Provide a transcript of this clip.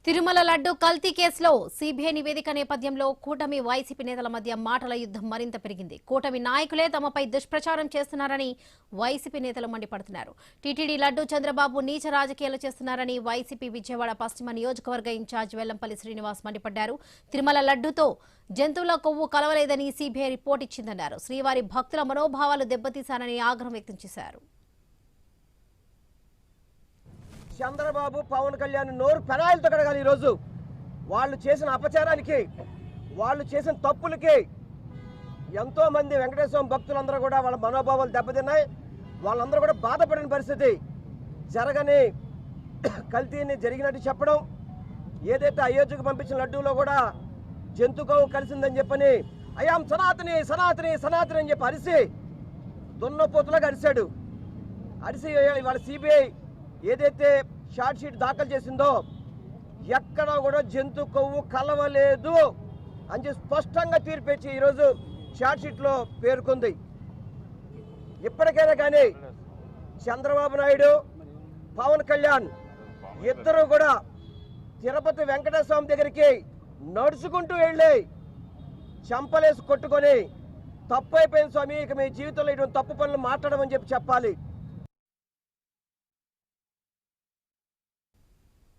తిరుమల లడ్డు కల్తీ కేసులో సీబీఐ నివేదిక నేపథ్యంలో కూటమి వైసీపీ నేతల మధ్య మాటల యుద్ధం మరింత పెరిగింది. కూటమి నాయకులే తమపై దుష్ప్రచారం చేస్తున్నారని వైసీపీ నేతలు మండిపడుతున్నారు. టీటీడీ లడ్డు చంద్రబాబు నీచ రాజకీయాలు చేస్తున్నారని వైసీపీ విజయవాడ పశ్చిమ నియోజకవర్గ ఇన్ఛార్జ్ వెల్లంపల్లి శ్రీనివాస్ మండిపడ్డారు. తిరుమల లడ్డుతో జంతువుల కొవ్వు కలవలేదని సీబీఐ రిపోర్ట్ ఇచ్చిందన్నారు. శ్రీవారి భక్తుల మనోభావాలు దెబ్బతీశారని ఆగ్రహం వ్యక్తం చేశారు. చంద్రబాబు పవన్ కళ్యాణ్ నోరు పెనాయిలతో కడగాలి. ఈరోజు వాళ్ళు చేసిన అపచారానికి, వాళ్ళు చేసిన తప్పులకి ఎంతో మంది వెంకటేశ్వర భక్తులందరూ కూడా వాళ్ళ మనోభావాలు దెబ్బతిన్నాయి. వాళ్ళందరూ కూడా బాధపడిన పరిస్థితి. జరగని కల్తీని జరిగినట్టు చెప్పడం, ఏదైతే అయోధ్యకు పంపించిన లడ్డూలో కూడా జంతువు కలిసిందని చెప్పని అయాం సనాతని సనాతని సనాతని అని చెప్పి అరిసి దున్నపోతులాగా అరిశాడు. అరిసి వాళ్ళ సిబిఐ ఏదైతే షార్ట్ షీట్ దాఖలు చేసిందో ఎక్కడా కూడా జంతు కొవ్వు కలవలేదు అని చెప్పి స్పష్టంగా తీర్పిచ్చి ఈరోజు షార్ట్ షీట్లో పేర్కొంది. ఇప్పటికైనా కానీ చంద్రబాబు నాయుడు, పవన్ కళ్యాణ్ ఇద్దరు కూడా తిరుపతి వెంకటేశ్వర స్వామి దగ్గరికి నడుచుకుంటూ వెళ్ళి చంపలేసి కొట్టుకొని తప్పు అయిపోయింది స్వామి, ఇక మీ జీవితంలో ఇటువంటి తప్పు పనులు మాట్లాడమని చెప్పి చెప్పాలి.